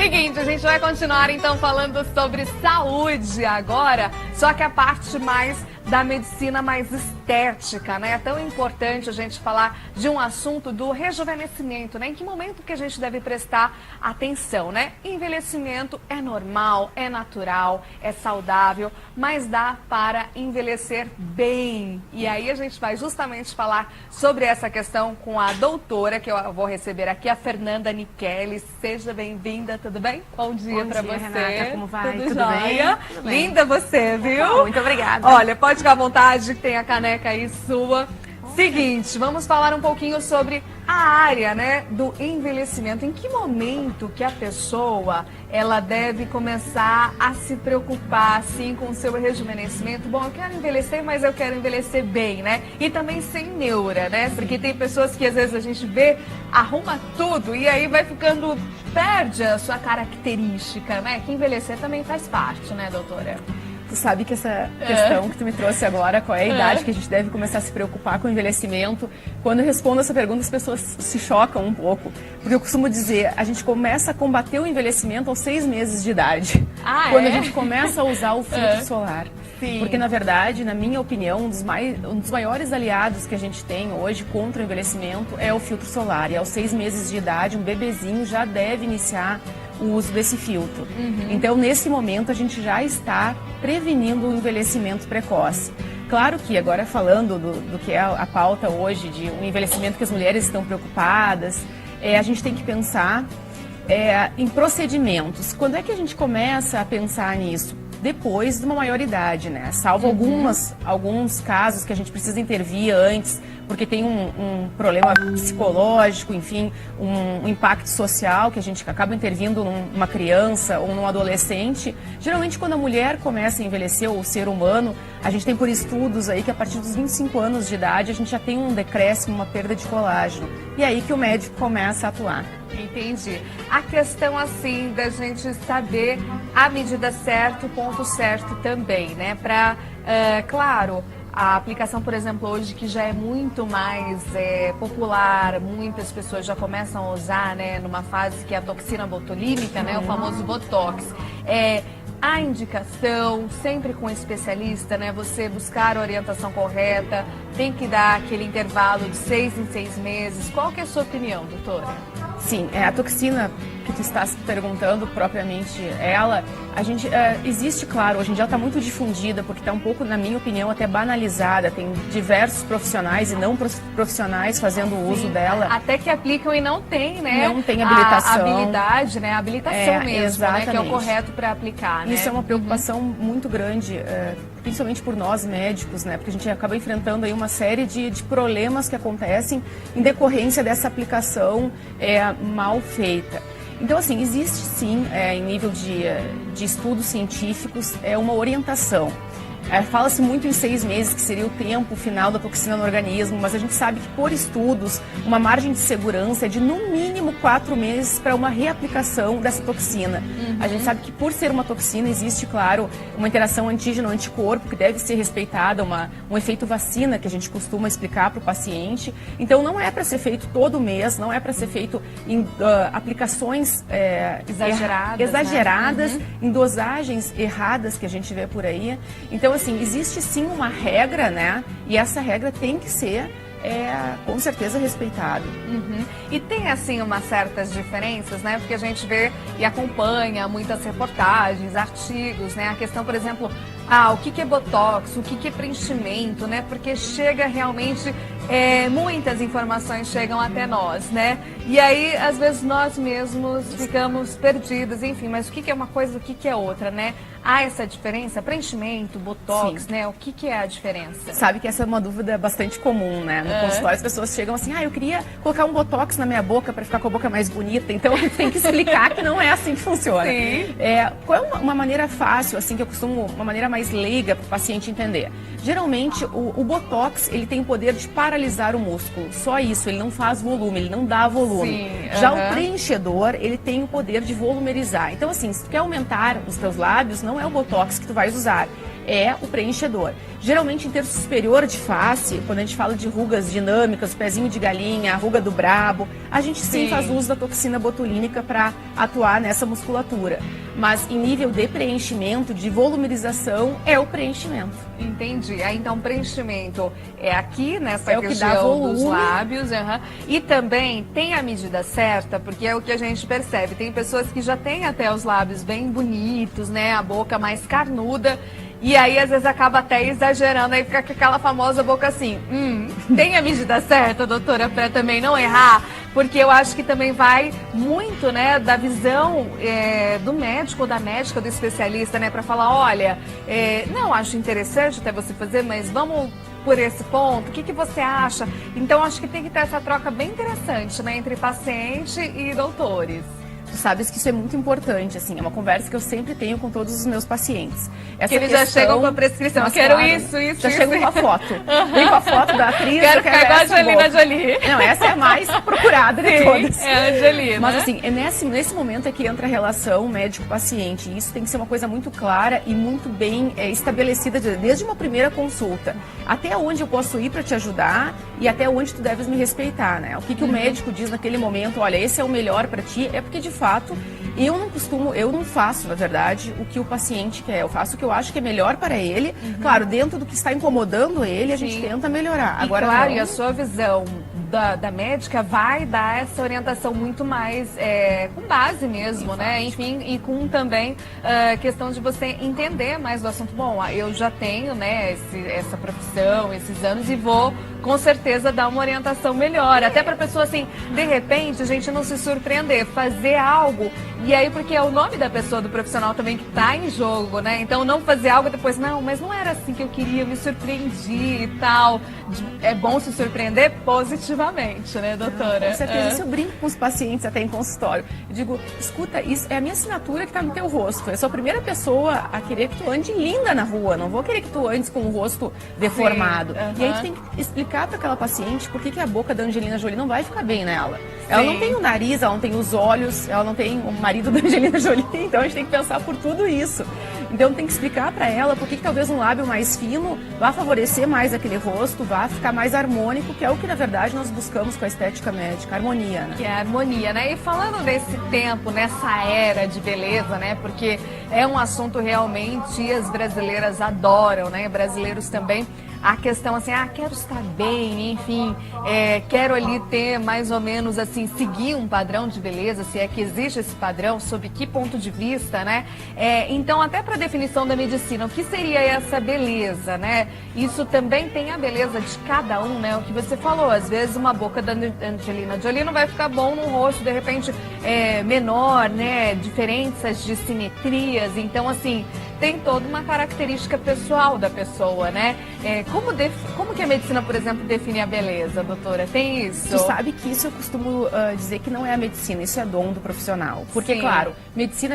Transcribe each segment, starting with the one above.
Seguinte, a gente vai continuar então falando sobre saúde agora, só que a parte mais da medicina mais estética, né? É tão importante a gente falar de um assunto do rejuvenescimento, né? Em que momento que a gente deve prestar atenção, né? Envelhecimento é normal, é natural, é saudável, mas dá para envelhecer bem. E aí a gente vai justamente falar sobre essa questão com a doutora, que eu vou receber aqui, a Fernanda Nichelli. Seja bem-vinda, tudo bem? Bom dia para você. Renata, como vai? Tudo jóia? Tudo bem? Linda você, viu? Oh, muito obrigada. Olha, pode ficar à vontade, que tem a caneca aí sua. Seguinte, vamos falar um pouquinho sobre a área, né, do envelhecimento. Em que momento que a pessoa ela deve começar a se preocupar assim com o seu rejuvenescimento? Bom, eu quero envelhecer, mas eu quero envelhecer bem, né? E também sem neura, né? Porque tem pessoas que às vezes a gente vê, arruma tudo e aí vai ficando, perde a sua característica, né? Que envelhecer também faz parte, né, doutora? Tu sabe que essa questão que tu me trouxe agora, qual é a idade que a gente deve começar a se preocupar com o envelhecimento? Quando eu respondo essa pergunta, as pessoas se chocam um pouco. Porque eu costumo dizer, a gente começa a combater o envelhecimento aos 6 meses de idade. Quando a gente começa a usar o filtro solar. Sim. Porque, na verdade, na minha opinião, um dos maiores aliados que a gente tem hoje contra o envelhecimento é o filtro solar. E aos 6 meses de idade, um bebezinho já deve iniciar o uso desse filtro. Então, nesse momento, a gente já está prevenindo o envelhecimento precoce. Claro que, agora falando do que é a pauta hoje, de um envelhecimento que as mulheres estão preocupadas, a gente tem que pensar em procedimentos. Quando é que a gente começa a pensar nisso? Depois de uma maioridade, né? Salvo alguns casos que a gente precisa intervir antes, porque tem um problema psicológico, enfim, um impacto social que a gente acaba intervindo numa criança ou num adolescente. Geralmente, quando a mulher começa a envelhecer, ou o ser humano, a gente tem por estudos aí que a partir dos 25 anos de idade a gente já tem um decréscimo, uma perda de colágeno. E aí que o médico começa a atuar. Entendi. A questão, assim, da gente saber a medida certa, o ponto certo também, né? Para, claro, a aplicação, por exemplo, hoje que já é muito mais popular, muitas pessoas já começam a usar, né? Numa fase que é a toxina botulínica, né? O famoso Botox. A indicação, sempre com um especialista, né? Você buscar a orientação correta, tem que dar aquele intervalo de 6 em 6 meses. Qual que é a sua opinião, doutora? Sim, a toxina que tu estás perguntando, propriamente ela, existe, claro, hoje em dia está muito difundida, porque está um pouco, na minha opinião, até banalizada. Tem diversos profissionais e não profissionais fazendo uso dela. Até que aplicam e não tem, né? Não tem habilitação. A habilidade, né? A habilitação mesmo, exatamente, né? Que é o correto para aplicar, né? Isso é uma preocupação muito grande, principalmente por nós médicos, né? Porque a gente acaba enfrentando aí uma série de problemas que acontecem em decorrência dessa aplicação mal feita. Então, assim, existe sim, em nível de estudos científicos, uma orientação. Fala-se muito em 6 meses, que seria o tempo final da toxina no organismo, mas a gente sabe que, por estudos, uma margem de segurança é de, no mínimo, 4 meses para uma reaplicação dessa toxina. A gente sabe que, por ser uma toxina, existe, claro, uma interação antígeno-anticorpo que deve ser respeitada, um efeito vacina que a gente costuma explicar para o paciente. Então, não é para ser feito todo mês, não é para ser feito em aplicações exageradas, né? Em dosagens erradas que a gente vê por aí. Então, assim, existe sim uma regra, né? E essa regra tem que ser, com certeza, respeitada. E tem, assim, umas certas diferenças, né? Porque a gente vê e acompanha muitas reportagens, artigos, né? A questão, por exemplo, o que é Botox, o que é preenchimento, né? Porque chega realmente, muitas informações chegam até nós, né? E aí, às vezes, nós mesmos ficamos perdidos, enfim, mas o que é uma coisa, o que é outra, né? Há essa diferença? Preenchimento, Botox, Sim. né? O que é a diferença? Sabe que essa é uma dúvida bastante comum, né? No consultório as pessoas chegam assim, eu queria colocar um Botox na minha boca para ficar com a boca mais bonita. Então, a gente tem que explicar que não é assim que funciona. Sim. Qual é uma maneira fácil, assim, que eu costumo, uma maneira mais leiga para o paciente entender? Geralmente, o Botox, ele tem o poder de paralisar o músculo. Só isso, ele não faz volume, ele não dá volume. Sim, Já o preenchedor, ele tem o poder de volumerizar. Então, assim, se tu quer aumentar os teus lábios, não é o Botox que tu vais usar, é o preenchedor. Geralmente, em terço superior de face, quando a gente fala de rugas dinâmicas, pezinho de galinha, a ruga do brabo, a gente sim faz uso da toxina botulínica para atuar nessa musculatura. Mas em nível de preenchimento, de volumerização, é o preenchimento. Entendi. Aí, então, preenchimento é aqui, nessa é região o que dá volume dos lábios. E também tem a medida certa, porque é o que a gente percebe. Tem pessoas que já têm até os lábios bem bonitos, né? A boca mais carnuda. E aí, às vezes, acaba até exagerando, aí fica com aquela famosa boca assim. Tem a medida certa, doutora, para também não errar? Porque eu acho que também vai muito, né, da visão do médico ou da médica, do especialista, né, para falar, olha, não, acho interessante até você fazer, mas vamos por esse ponto, o que você acha? Então, acho que tem que ter essa troca bem interessante, né, entre paciente e doutores. Tu sabes que isso é muito importante, assim, é uma conversa que eu sempre tenho com todos os meus pacientes. Essa que eles já chegam com a prescrição, eu quero claro, isso. Já chegam com a foto. Vem com a foto da atriz. Quero ficar igual a Angelina Jolie. Não, essa é a mais procurada de todas. É a Angelina. Mas assim, nesse momento é que entra a relação médico-paciente. Isso tem que ser uma coisa muito clara e muito bem estabelecida desde uma primeira consulta. Até onde eu posso ir para te ajudar e até onde tu deves me respeitar, né? O que o médico diz naquele momento, olha, esse é o melhor para ti, é porque de fato eu não faço, na verdade, o que o paciente quer. Eu faço o que eu acho que é melhor para ele. Claro, dentro do que está incomodando ele, a gente tenta melhorar. Agora, claro, e a sua visão da médica vai dar essa orientação muito mais com base mesmo, né? Enfim, e com também questão de você entender mais do assunto. Bom, eu já tenho, né, essa profissão, esses anos e vou com certeza dar uma orientação melhor. Até para a pessoa, assim, de repente, a gente não se surpreender, fazer algo, e aí porque é o nome da pessoa, do profissional também que está em jogo, né? Então não fazer algo depois, não, mas não era assim que eu queria, eu me surpreendi e tal. É bom se surpreender positivamente, né, doutora? Com certeza, isso eu brinco com os pacientes até em consultório. Eu digo, escuta, isso é a minha assinatura que está no teu rosto. Eu sou a primeira pessoa a querer que tu ande linda na rua, não vou querer que tu andes com o rosto deformado. E aí tu tem que explicar para aquela paciente por que a boca da Angelina Jolie não vai ficar bem nela. Ela não tem o nariz, ela não tem os olhos, ela não tem o marido da Angelina Jolie, então a gente tem que pensar por tudo isso. Então tem que explicar para ela por que talvez um lábio mais fino vai favorecer mais aquele rosto, vai ficar mais harmônico, que é o que na verdade nós buscamos com a estética médica, a harmonia, né? Que é a harmonia, né? E falando desse tempo, nessa era de beleza, né? Porque é um assunto realmente as brasileiras adoram, né? Brasileiros também. A questão assim, quero estar bem, enfim, quero ali ter mais ou menos assim, seguir um padrão de beleza, se é que existe esse padrão, sob que ponto de vista, né? Então, até para a definição da medicina, o que seria essa beleza, né? Isso também tem a beleza de cada um, né? O que você falou, às vezes uma boca da Angelina Jolie não vai ficar bom no rosto, de repente menor, né? Diferenças de simetrias, então assim, tem toda uma característica pessoal da pessoa, né? Como que a medicina, por exemplo, define a beleza, doutora? Tem isso? Tu sabe que isso eu costumo dizer que não é a medicina, isso é dom do profissional. Porque, claro, medicina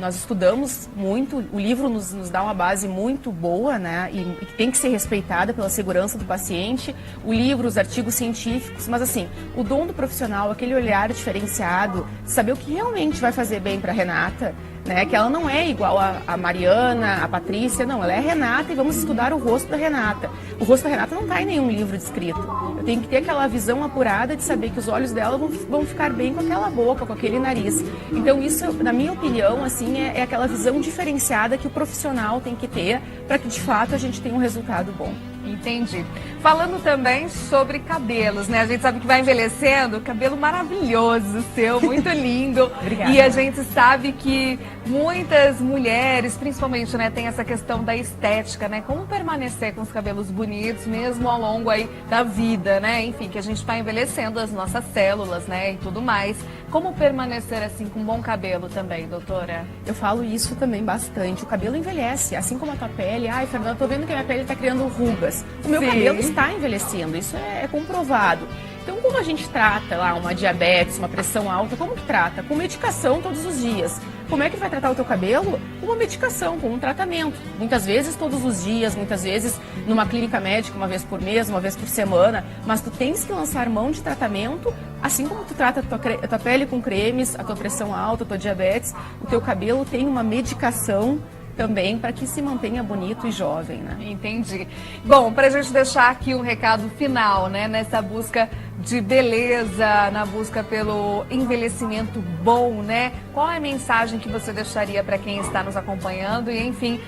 nós estudamos muito, o livro nos dá uma base muito boa, né? E que tem que ser respeitada pela segurança do paciente. O livro, os artigos científicos, mas assim, o dom do profissional, aquele olhar diferenciado, saber o que realmente vai fazer bem para Renata, né? Que ela não é igual a Mariana, a Patrícia, não, ela é Renata e vamos estudar o rosto da Renata. O rosto da Renata não está em nenhum livro descrito. Eu tenho que ter aquela visão apurada de saber que os olhos dela vão ficar bem com aquela boca, com aquele nariz. Então isso, na minha opinião, assim, é aquela visão diferenciada que o profissional tem que ter para que de fato a gente tenha um resultado bom. Entendi. Falando também sobre cabelos, né? A gente sabe que vai envelhecendo, cabelo maravilhoso seu, muito lindo. Obrigada. E a gente sabe que muitas mulheres, principalmente, né, tem essa questão da estética, né? Como permanecer com os cabelos bonitos mesmo ao longo aí da vida, né? Enfim, que a gente vai envelhecendo as nossas células, né, e tudo mais. Como permanecer assim com bom cabelo também, doutora? Eu falo isso também bastante. O cabelo envelhece, assim como a tua pele. Ai, Fernanda, eu tô vendo que a minha pele tá criando rugas. O meu cabelo está envelhecendo, isso é comprovado. Então, como a gente trata lá uma diabetes, uma pressão alta, como que trata? Com medicação todos os dias. Como é que vai tratar o teu cabelo? Com uma medicação, com um tratamento. Muitas vezes todos os dias, muitas vezes numa clínica médica, uma vez por mês, uma vez por semana. Mas tu tens que lançar mão de tratamento, assim como tu trata a tua pele com cremes, a tua pressão alta, a tua diabetes, o teu cabelo tem uma medicação também para que se mantenha bonito e jovem, né? Entendi. Bom, para a gente deixar aqui um recado final, né, nessa busca de beleza, na busca pelo envelhecimento bom, né? Qual é a mensagem que você deixaria para quem está nos acompanhando? E, enfim,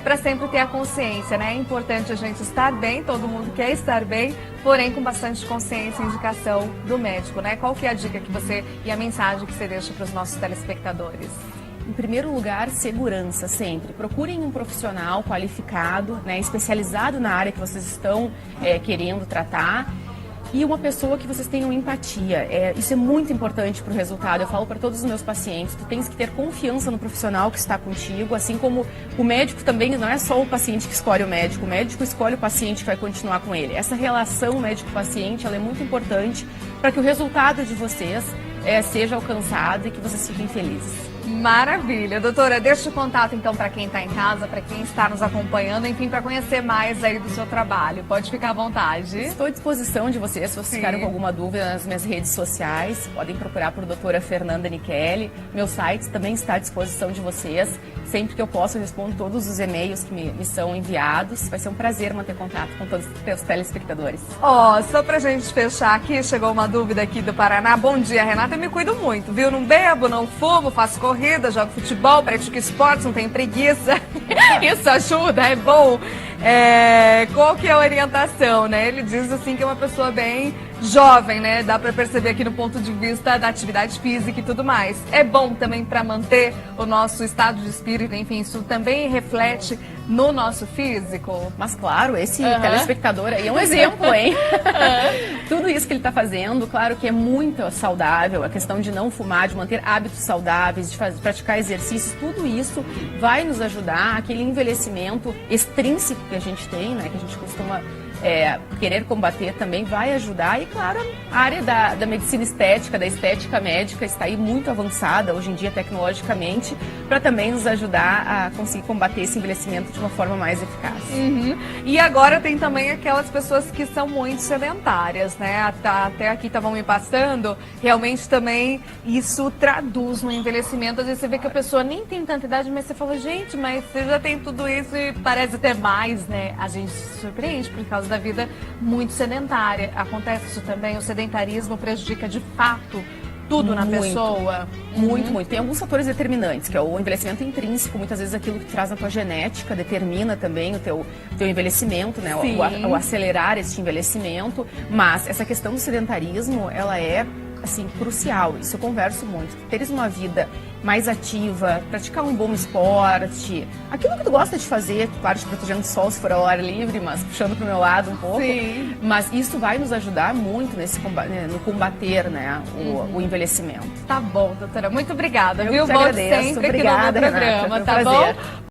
para sempre ter a consciência, né? É importante a gente estar bem, todo mundo quer estar bem, porém com bastante consciência e indicação do médico, né? Qual que é a dica que você e a mensagem que você deixa para os nossos telespectadores? Em primeiro lugar, segurança sempre. Procurem um profissional qualificado, né, especializado na área que vocês estão querendo tratar. E uma pessoa que vocês tenham empatia. Isso é muito importante para o resultado. Eu falo para todos os meus pacientes, tu tens que ter confiança no profissional que está contigo, assim como o médico também, não é só o paciente que escolhe o médico escolhe o paciente que vai continuar com ele. Essa relação médico-paciente, ela é muito importante para que o resultado de vocês seja alcançado e que vocês fiquem felizes. Maravilha. Doutora, deixa o contato então para quem está em casa, para quem está nos acompanhando, enfim, para conhecer mais aí do seu trabalho. Pode ficar à vontade. Estou à disposição de vocês, se vocês ficarem com alguma dúvida nas minhas redes sociais, podem procurar por doutora Fernanda Nichelli. Meu site também está à disposição de vocês. Sempre que eu posso, eu respondo todos os e-mails que me são enviados. Vai ser um prazer manter contato com todos os telespectadores. Só pra gente fechar aqui, chegou uma dúvida aqui do Paraná. Bom dia, Renata. Eu me cuido muito, viu? Não bebo, não fumo, faço corrida, jogo futebol, pratico esportes, não tenho preguiça. Isso ajuda, é bom. Qual que é a orientação, né? Ele diz assim que é uma pessoa bem jovem, né? Dá pra perceber aqui no ponto de vista da atividade física e tudo mais. É bom também para manter o nosso estado de espírito, enfim, isso também reflete no nosso físico. Mas claro, esse telespectador aí é um exemplo, hein? Tudo isso que ele está fazendo, claro que é muito saudável, a questão de não fumar, de manter hábitos saudáveis, de praticar exercícios, tudo isso vai nos ajudar, aquele envelhecimento extrínseco que a gente tem, né? Que a gente costuma querer combater também vai ajudar. E claro, a área da medicina estética, da estética médica está aí muito avançada hoje em dia tecnologicamente, para também nos ajudar a conseguir combater esse envelhecimento de uma forma mais eficaz. E agora tem também aquelas pessoas que são muito sedentárias, né? Até aqui estavam me passando, realmente também isso traduz no envelhecimento. Às vezes você vê que a pessoa nem tem tanta idade, mas você fala, gente, mas você já tem tudo isso e parece ter mais, né? A gente se surpreende por causa da vida muito sedentária. Acontece isso também? O sedentarismo prejudica de fato tudo na pessoa? Muito. Tem alguns fatores determinantes, que é o envelhecimento intrínseco, muitas vezes aquilo que traz na tua genética determina também o teu envelhecimento, né? O acelerar esse envelhecimento, mas essa questão do sedentarismo, ela é assim, crucial. Isso eu converso muito. Teres uma vida mais ativa, praticar um bom esporte, aquilo que tu gosta de fazer, claro, te protegendo do sol se for ao ar livre, mas puxando pro meu lado um pouco. Sim. Mas isso vai nos ajudar muito no combater, né, o envelhecimento. Tá bom, doutora. Muito obrigada, Eu viu? te Volte agradeço. sempre Obrigada, aqui no meu programa, Renata, tá foi um prazer. bom?